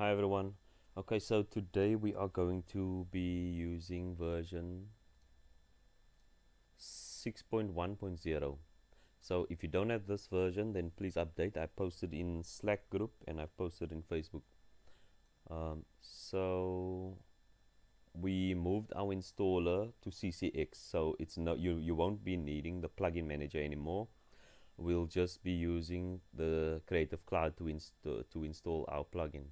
Hi everyone. Okay, so today we are going to be using version 6.1.0. So if you don't have this version, then please update. I posted in Slack group and I posted in Facebook. So we moved our installer to CCX, so it's no you won't be needing the plugin manager anymore. We'll just be using the Creative Cloud to install our plugin.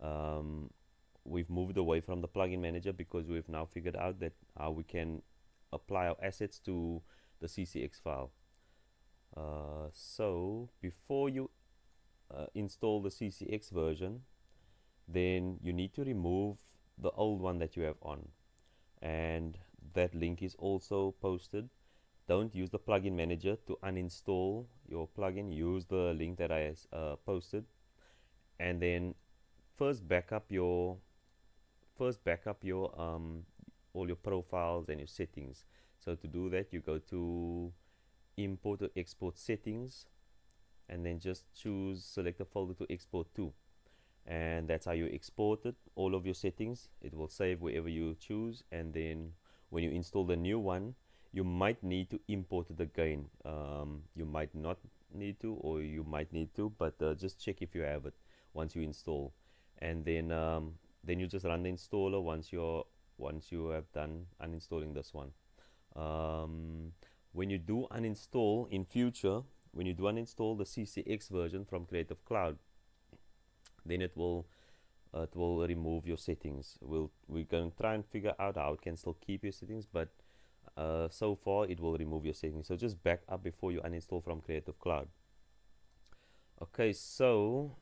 Um, we've moved away from the plugin manager because we've now figured out that how we can apply our assets to the CCX file. So before you install the CCX version, then you need to remove the old one that you have on, and that link is also posted. Don't use the plugin manager to uninstall your plugin. Use the link that I posted, and then first backup your all your profiles and your settings. So to do that, you go to import or export settings, and then just select a folder to export to, and that's how you export it, all of your settings. It will save wherever you choose, and then when you install the new one, you might need to import it again. You might not need to, or you might need to, but just check if you have it once you install, and then you just run the installer once you have done uninstalling this one. um, when you do uninstall in future, when you do uninstall the CCX version from Creative Cloud, then it will remove your settings. We're going to try and figure out how it can still keep your settings, but so far it will remove your settings. So just back up before you uninstall from Creative Cloud. Okay, so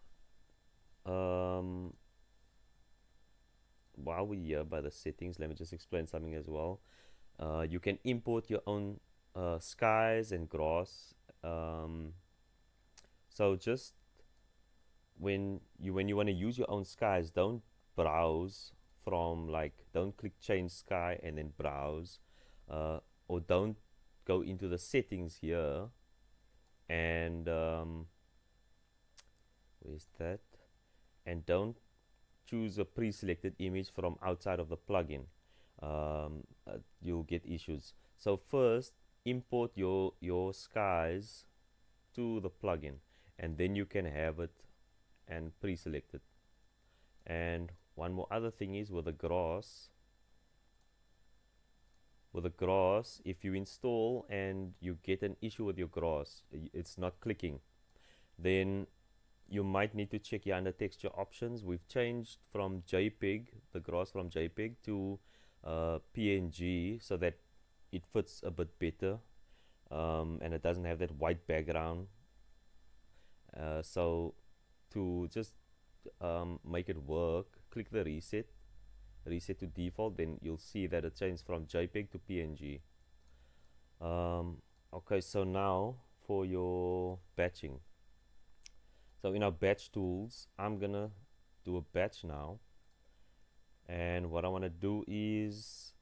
while we're here by the settings, let me just explain something as well. You can import your own skies and grass. So just when you want to use your own skies, don't browse from, like, don't click change sky and then browse, or don't go into the settings here and where's that, and don't choose a pre-selected image from outside of the plugin. You'll get issues. So first import your skies to the plugin, and then you can have it and pre-select it. And one more other thing is with the grass, if you install and you get an issue with your grass, it's not clicking, then you might need to check here under texture options. We've changed from JPEG, the grass from JPEG to PNG, so that it fits a bit better, and it doesn't have that white background. So to just make it work, click the reset to default, then you'll see that it changed from JPEG to PNG. Okay, so now for your batching. So in our batch tools, I'm gonna do a batch now, and what I want to do is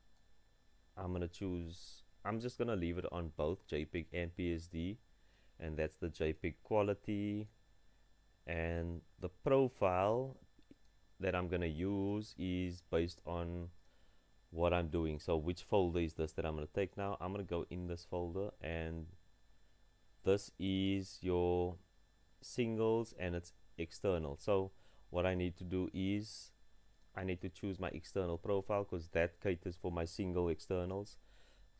I'm just gonna leave it on both JPEG and PSD, and that's the JPEG quality. And the profile that I'm gonna use is based on what I'm doing. So which folder is this that I'm gonna take now? I'm gonna go in this folder, and this is your singles and it's external. So what I need to do is I need to choose my external profile, because that caters for my single externals.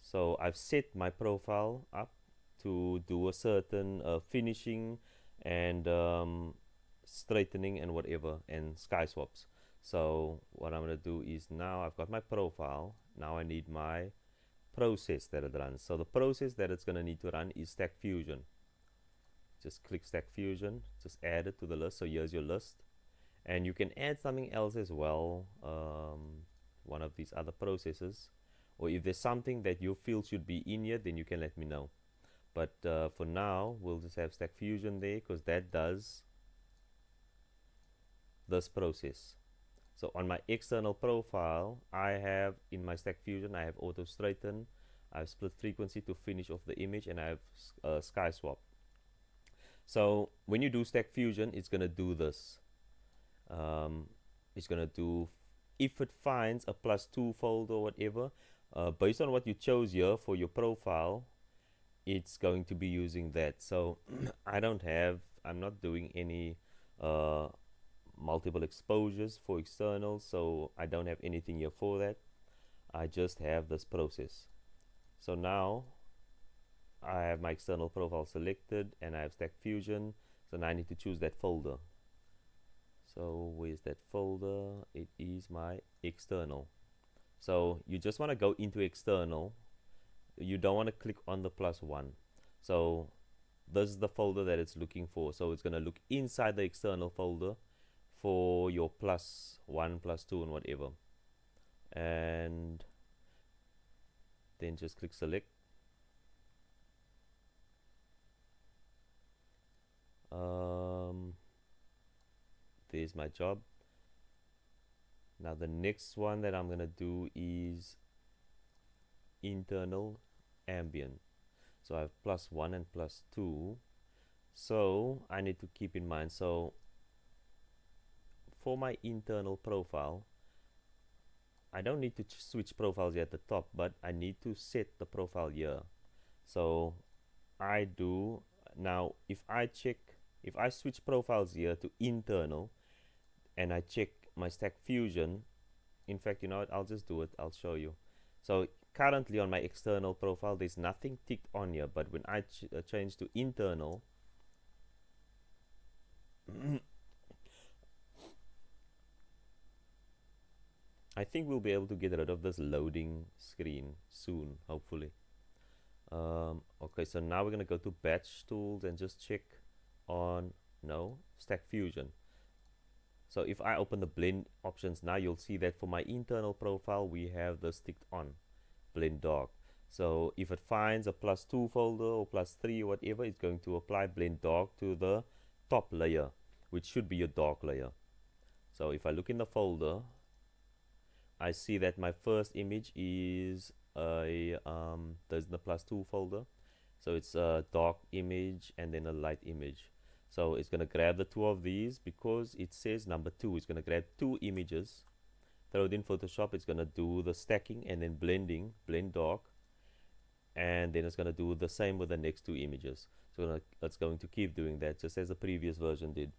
So I've set my profile up to do a certain finishing and straightening and whatever, and sky swaps. So what I'm going to do is, now I've got my profile, now I need my process that it runs. So the process that it's going to need to run is Stack Fusion. Just click Stack Fusion, just add it to the list. So here's your list, and you can add something else as well, one of these other processes, or if there's something that you feel should be in here, then you can let me know. But for now, we'll just have Stack Fusion there, because that does this process. So on my external profile, I have in my Stack Fusion, I have auto straighten, I have split frequency to finish off the image, and I have sky swap. So when you do Stack Fusion, it's gonna do this. it's gonna do, if it finds a +2 folder or whatever, based on what you chose here for your profile, it's going to be using that. So I'm not doing any uh, multiple exposures for external, so I don't have anything here for that. I just have this process. So now I have my external profile selected and I have Stack Fusion. So now I need to choose that folder. So where's that folder? It is my external. So you just want to go into external. You don't want to click on the +1. So this is the folder that it's looking for. So it's going to look inside the external folder for your +1, +2, and whatever. And then just click select. There's my job. Now the next one that I'm gonna do is internal ambient. So I have +1 and +2. So I need to keep in mind, so for my internal profile, I don't need to switch profiles here at the top, but I need to set the profile here. So I do now. If I switch profiles here to internal and I check my Stack Fusion, in fact, you know what, I'll just do it, I'll show you. So currently on my external profile there's nothing ticked on here, but when I change to internal, I think we'll be able to get rid of this loading screen soon, hopefully. Okay, so now we're going to go to batch tools and just check on Stack Fusion. So if I open the blend options now, you'll see that for my internal profile we have this ticked on, blend dark. So if it finds a +2 folder or +3 or whatever, it's going to apply blend dark to the top layer, which should be your dark layer. So if I look in the folder, I see that my first image is there's the +2 folder. So it's a dark image and then a light image. So it's going to grab the two of these because it says number 2. It's going to grab 2 images, throw it in Photoshop. It's going to do the stacking and then blending, blend dark. And then it's going to do the same with the next 2 images. So it's going to keep doing that just as the previous version did.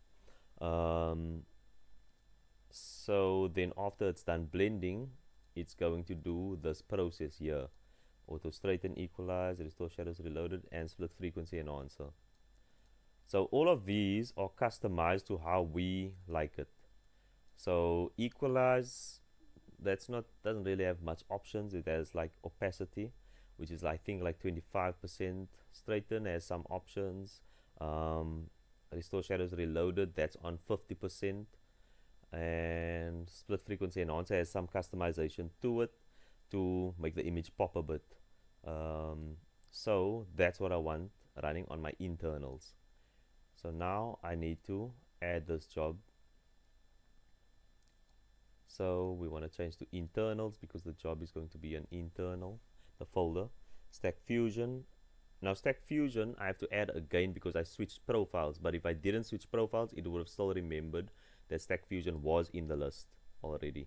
So then after it's done blending, it's going to do this process here: auto straighten, equalize, restore shadows reloaded, and split frequency enhancer. So all of these are customized to how we like it. So equalize, doesn't really have much options. It has like opacity, which is I think like 25%. Straighten has some options. Restore shadows reloaded, that's on 50%. And split frequency enhancer has some customization to it to make the image pop a bit. So that's what I want running on my internals. So now I need to add this job. So we want to change to internals because the job is going to be an internal, the folder. Stack Fusion. Now Stack Fusion I have to add again because I switched profiles, but if I didn't switch profiles it would have still remembered that Stack Fusion was in the list already.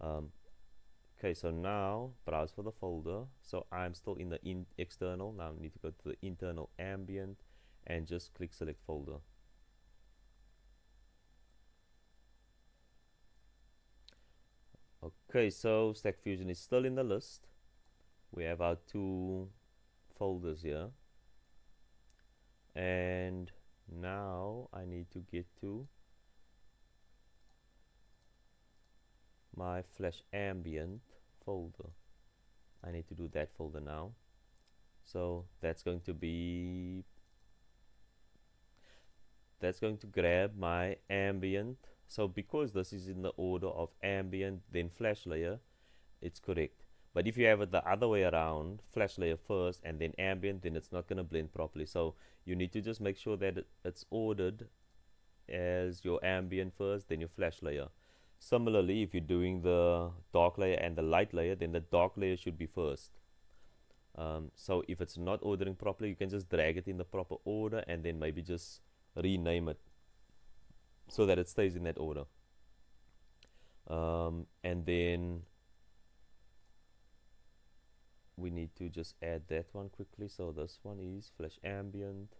Okay, so now browse for the folder. So I'm still in the external. Now I need to go to the internal ambient and just click select folder. Okay, so Stack Fusion is still in the list. We have our 2 folders here. And now I need to get to my Flash Ambient folder. I need to do that folder now. So that's going to grab my ambient. So because this is in the order of ambient then flash layer, it's correct. But if you have it the other way around, flash layer first and then ambient, then it's not going to blend properly. So you need to just make sure that it's ordered as your ambient first, then your flash layer. Similarly, if you're doing the dark layer and the light layer, then the dark layer should be first. So if it's not ordering properly, you can just drag it in the proper order and then maybe just rename it so that it stays in that order. And then we need to just add that one quickly. So this one is flash ambient,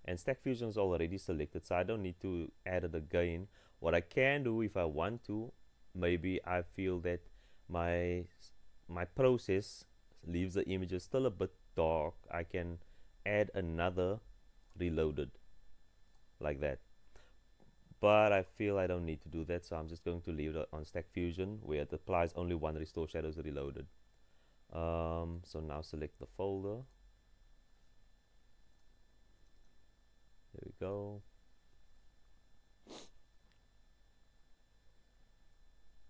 and stack fusion is already selected, so I don't need to add it again. What I can do if I want to, maybe I feel that my my process leaves the images still a bit dark, I can add another reloaded like that. But I feel I don't need to do that, so I'm just going to leave it on stack fusion where it applies only one restore shadows reloaded. So now select the folder. There we go.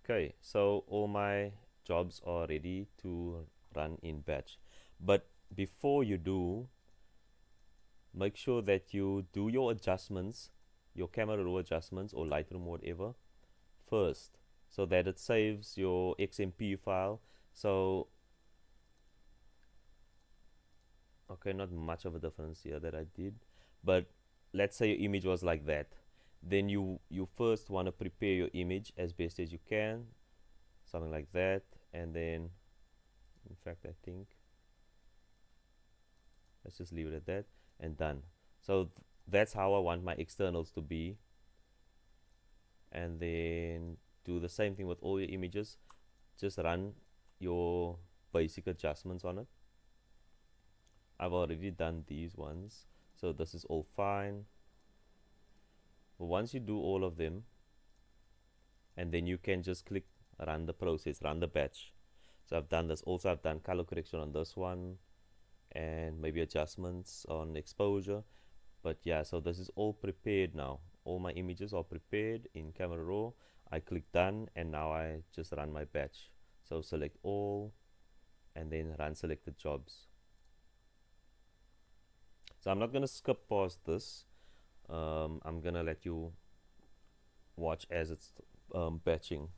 Okay, so all my jobs are ready to run in batch. But before you do, make sure that you do your adjustments, your camera raw adjustments or Lightroom, whatever, first, so that it saves your XMP file. So, okay, not much of a difference here that I did, but let's say your image was like that. Then you first want to prepare your image as best as you can, something like that, and then, in fact, I think let's just leave it at that and done. So that's how I want my externals to be, and then do the same thing with all your images. Just run your basic adjustments on it. I've already done these ones, so this is all fine. But once you do all of them, and then you can just click run the process, run the batch. So I've done this. Also, I've done color correction on this one and maybe adjustments on exposure. But yeah, so this is all prepared now. All my images are prepared in Camera Raw. I click done, and now I just run my batch. So select all and then run selected jobs. So I'm not gonna skip past this. I'm gonna let you watch as it's batching.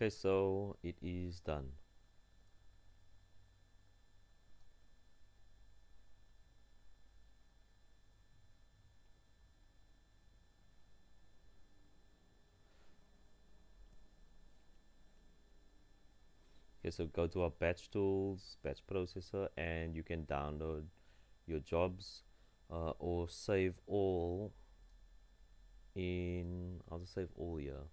Okay, so it is done. Okay, Okay, so go to our batch tools, batch processor, and you can download your jobs or save all in, I'll just save all here.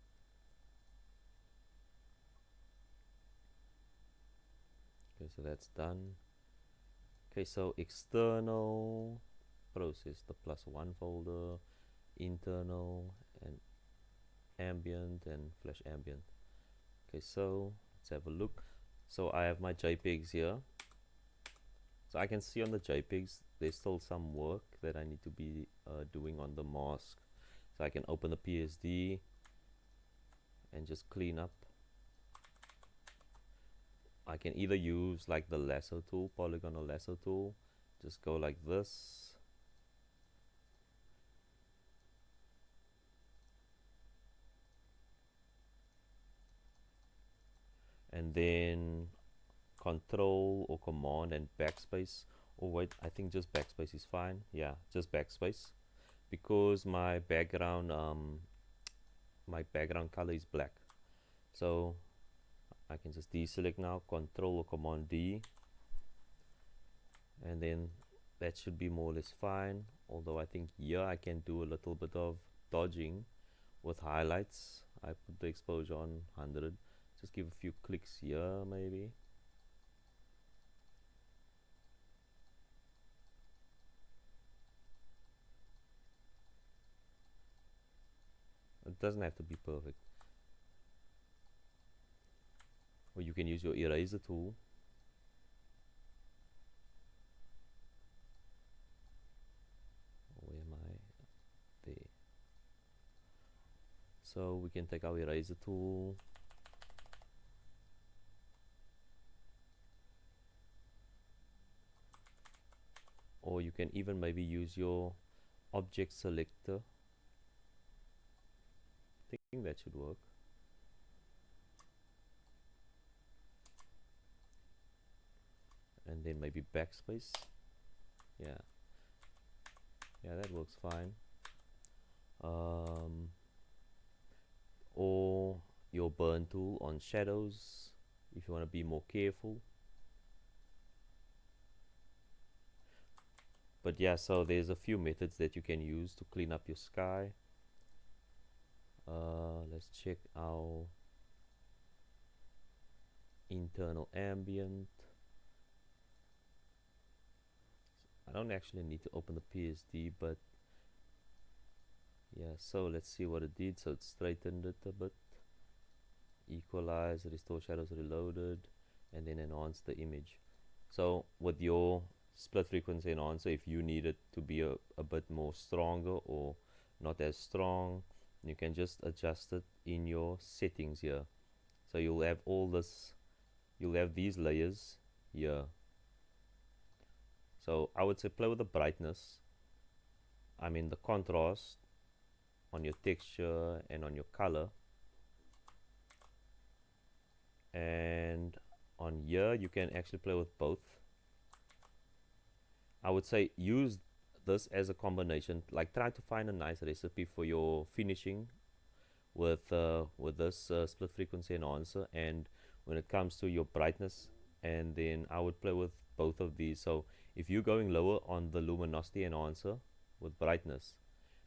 Okay, so that's done. Okay, so external process, the +1 folder, internal and ambient and flash ambient. Okay, so let's have a look. So I have my JPEGs here. So I can see on the JPEGs there's still some work that I need to be doing on the mask. So I can open the PSD and just clean up. I can either use like the lasso tool, polygonal lasso tool, just go like this. And then control or command and backspace, or wait, I think just backspace is fine. Yeah, just backspace, because my background color is black. So I can just deselect now, control or command D, and then that should be more or less fine. Although I think here I can do a little bit of dodging with highlights. I put the exposure on 100, just give a few clicks here maybe. It doesn't have to be perfect. Or you can use your eraser tool. Where am I? There. So we can take our eraser tool, or you can even maybe use your object selector. I think that should work. And then maybe backspace. Yeah, that works fine. Or your burn tool on shadows if you want to be more careful. But yeah, so there's a few methods that you can use to clean up your sky. Let's check our internal ambient. I don't actually need to open the PSD, but yeah, so let's see what it did. So it straightened it a bit, equalize, restore shadows reloaded, and then enhance the image. So with your split frequency enhancer, if you need it to be a bit more stronger or not as strong, you can just adjust it in your settings here. So you'll have all this, you'll have these layers here. So I would say play with the brightness, I mean the contrast on your texture and on your color. And on here you can actually play with both. I would say use this as a combination, like try to find a nice recipe for your finishing with this split frequency enhancer, and when it comes to your brightness, and then I would play with both of these. So if you're going lower on the luminosity enhancer with brightness,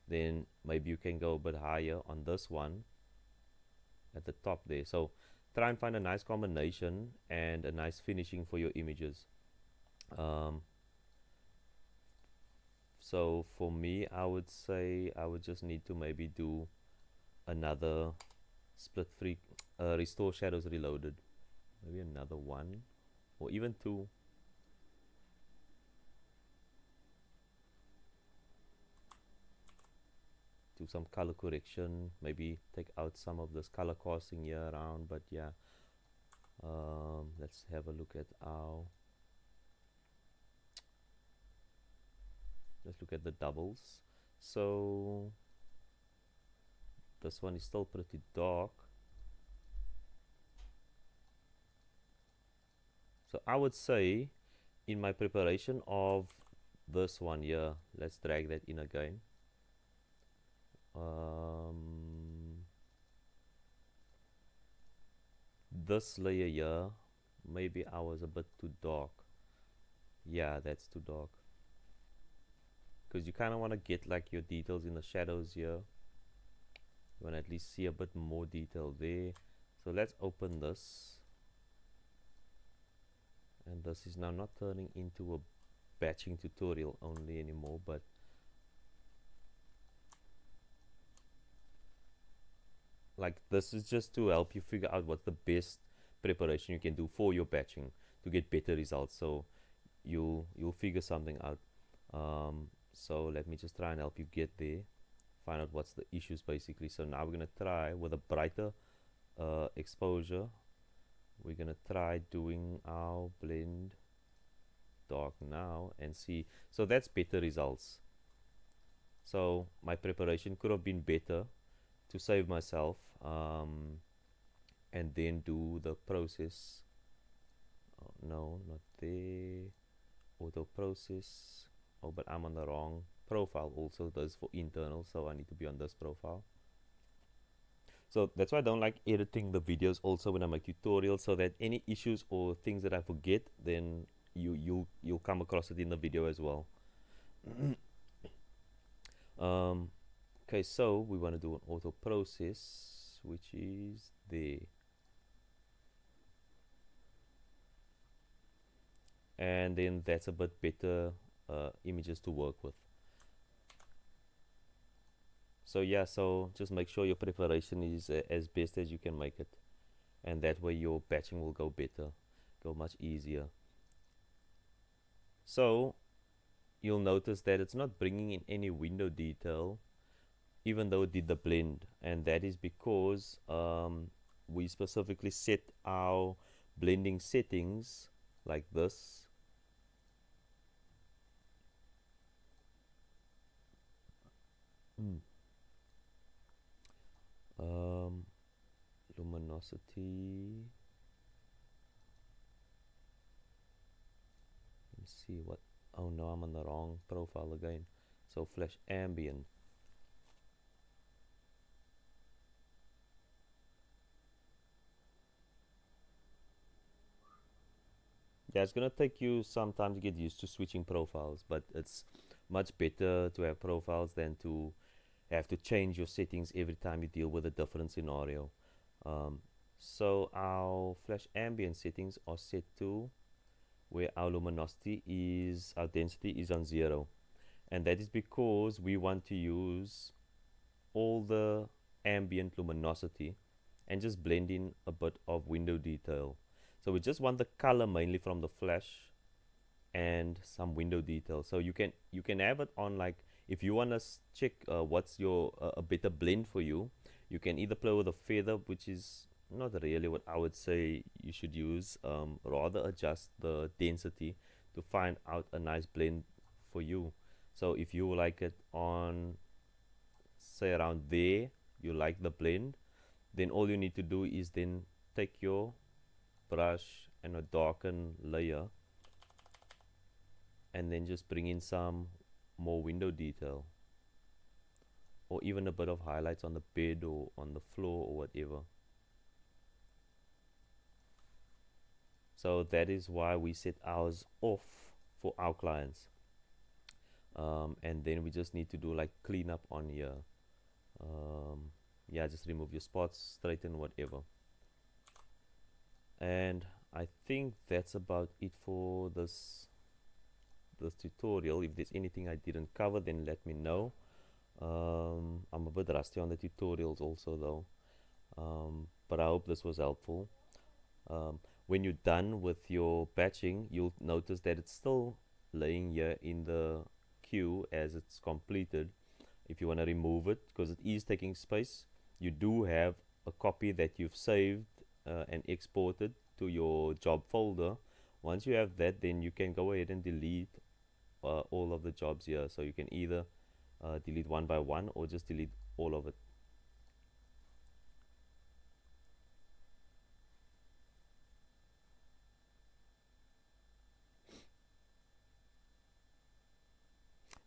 then maybe you can go a bit higher on this one at the top there. So try and find a nice combination and a nice finishing for your images. So for me, I would say I would just need to maybe do another restore shadows reloaded, maybe another one or even two. Do some color correction, maybe take out some of this color casting here around. But yeah, let's have a look at let's look at the doubles. So this one is still pretty dark, so I would say in my preparation of this one here, let's drag that in again. This layer here, maybe I was a bit too dark. Yeah, that's too dark. Because you kind of want to get like your details in the shadows here. You want to at least see a bit more detail there. So let's open this. And this is now not turning into a batching tutorial only anymore, but like this is just to help you figure out what's the best preparation you can do for your batching to get better results. So you'll figure something out. So let me just try and help you get there, find out what's the issues basically. So now we're gonna try with a brighter exposure. We're gonna try doing our blend dark now and see. So that's better results. So my preparation could have been better to save myself, and then do the process. Oh, no, not there. Auto process. Oh, but I'm on the wrong profile. Also does for internal, so I need to be on this profile. So that's why I don't like editing the videos also when I make tutorials, so that any issues or things that I forget, then you'll come across it in the video as well. Okay, so we want to do an auto process, which is there. And then that's a bit better images to work with. So yeah, so just make sure your preparation is as best as you can make it, and that way your batching will go better, go much easier. So you'll notice that it's not bringing in any window detail even though it did the blend, and that is because we specifically set our blending settings like this. Luminosity, let's see what, oh no, I'm on the wrong profile again. So flash ambient, yeah, it's gonna take you some time to get used to switching profiles, but it's much better to have profiles than to have to change your settings every time you deal with a different scenario. So our flash ambient settings are set to where our luminosity is, our density is on 0, and that is because we want to use all the ambient luminosity and just blend in a bit of window detail. So we just want the color mainly from the flash and some window detail. So you can have it on, like, if you want to check what's your a better blend for you, you can either play with a feather, which is not really what I would say you should use. Rather adjust the density to find out a nice blend for you. So if you like it on, say, around there, you like the blend, then all you need to do is then take your brush and a darken layer and then just bring in some more window detail, or even a bit of highlights on the bed or on the floor or whatever. So that is why we set ours off for our clients, and then we just need to do like cleanup on here. Yeah, just remove your spots, straighten whatever, and I think that's about it for this tutorial. If there's anything I didn't cover, then let me know. I'm a bit rusty on the tutorials also though, but I hope this was helpful. When you're done with your batching, you'll notice that it's still laying here in the queue as it's completed. If you want to remove it, because it is taking space, you do have a copy that you've saved and exported to your job folder. Once you have that, then you can go ahead and delete all of the jobs here. So you can either delete one by one or just delete all of it.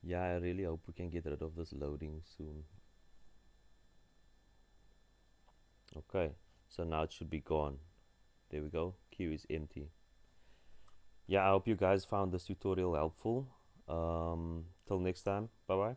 Yeah, I really hope we can get rid of this loading soon. Okay, so now it should be gone. There we go. queue is empty. Yeah, I hope you guys found this tutorial helpful. Till next time, bye bye.